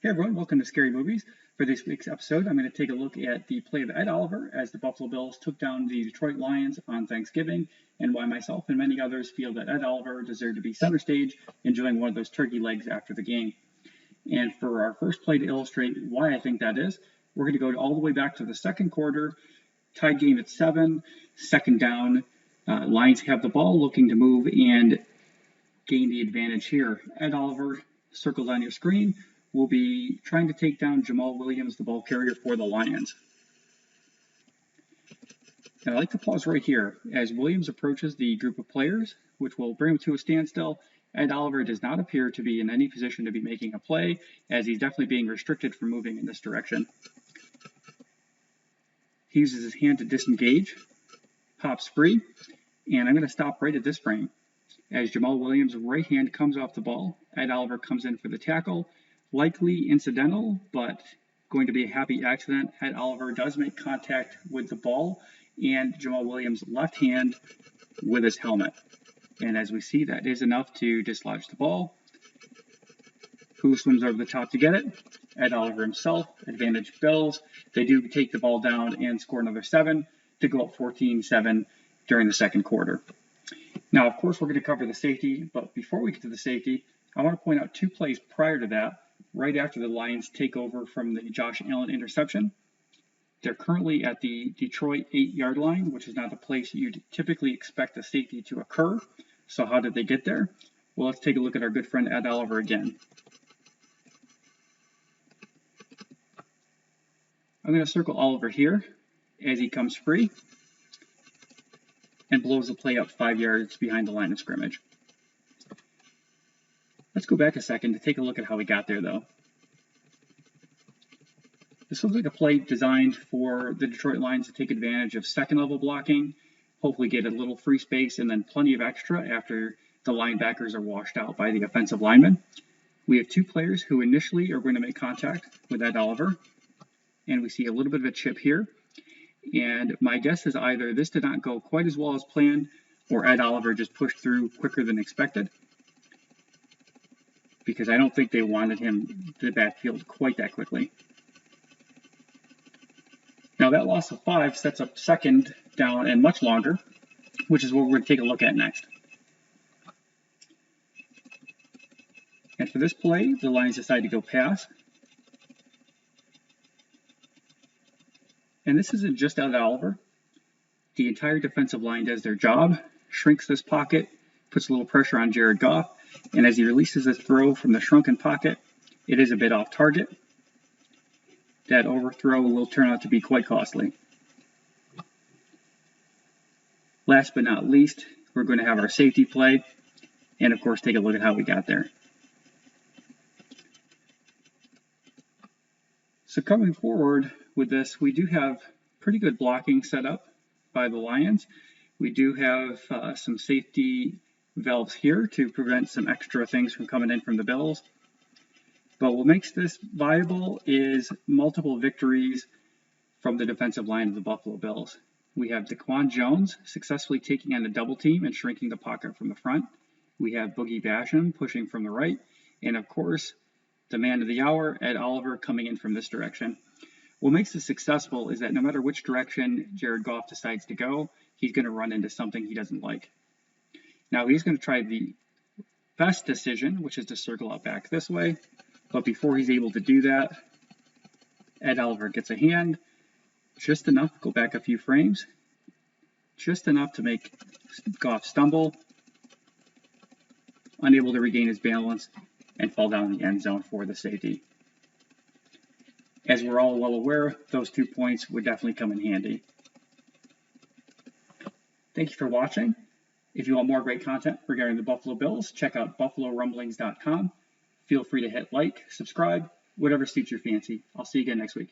Hey everyone, welcome to Skarey Movies. For this week's episode, I'm going to take a look at the play of Ed Oliver as the Buffalo Bills took down the Detroit Lions on Thanksgiving, and why myself and many others feel that Ed Oliver deserved to be center stage, enjoying one of those turkey legs after the game. And for our first play to illustrate why I think that is, we're going to go all the way back to the second quarter, tied game at 7, second down. Lions have the ball, looking to move and gain the advantage here. Ed Oliver, circled on your screen, will be trying to take down Jamal Williams, the ball carrier for the Lions. And I'd like to pause right here. As Williams approaches the group of players, which will bring him to a standstill, Ed Oliver does not appear to be in any position to be making a play, as he's definitely being restricted from moving in this direction. He uses his hand to disengage, pops free, and I'm going to stop right at this frame. As Jamal Williams' right hand comes off the ball, Ed Oliver comes in for the tackle. Likely incidental, but going to be a happy accident. Ed Oliver does make contact with the ball and Jamal Williams' left hand with his helmet. And as we see, that is enough to dislodge the ball. Who swims over the top to get it? Ed Oliver himself. Advantage Bills. They do take the ball down and score another 7 to go up 14-7 during the second quarter. Now, of course, we're going to cover the safety, but before we get to the safety, I want to point out 2 plays prior to that, right after the Lions take over from the Josh Allen interception. They're currently at the Detroit 8-yard line, which is not the place you'd typically expect a safety to occur. So how did they get there? Well, let's take a look at our good friend Ed Oliver again. I'm going to circle Oliver here as he comes free and blows the play up 5 yards behind the line of scrimmage. Let's go back a second to take a look at how we got there, though. This looks like a play designed for the Detroit Lions to take advantage of second-level blocking, hopefully get a little free space, and then plenty of extra after the linebackers are washed out by the offensive linemen. We have 2 players who initially are going to make contact with Ed Oliver, and we see a little bit of a chip here. And my guess is either this did not go quite as well as planned, or Ed Oliver just pushed through quicker than expected, because I don't think they wanted him to the backfield quite that quickly. Now that loss of 5 sets up second down and much longer, which is what we're going to take a look at next. And for this play, the Lions decide to go pass. And this isn't just Ed Oliver. The entire defensive line does their job, shrinks this pocket, puts a little pressure on Jared Goff, and as he releases his throw from the shrunken pocket, it is a bit off target. That overthrow will turn out to be quite costly. Last but not least, we're going to have our safety play, and of course take a look at how we got there. So coming forward with this, we do have pretty good blocking set up by the Lions. We do have some safety valves here to prevent some extra things from coming in from the Bills. But what makes this viable is multiple victories from the defensive line of the Buffalo Bills. We have Daquan Jones successfully taking on a double team and shrinking the pocket from the front. We have Boogie Basham pushing from the right. And of course, the man of the hour, Ed Oliver, coming in from this direction. What makes this successful is that no matter which direction Jared Goff decides to go, he's going to run into something he doesn't like. Now he's going to try the best decision, which is to circle out back this way. But before he's able to do that, Ed Oliver gets a hand, just enough, go back a few frames, just enough to make Goff stumble, unable to regain his balance, and fall down in the end zone for the safety. As we're all well aware, those 2 points would definitely come in handy. Thank you for watching. If you want more great content regarding the Buffalo Bills, check out buffalorumblings.com. Feel free to hit like, subscribe, whatever suits your fancy. I'll see you again next week.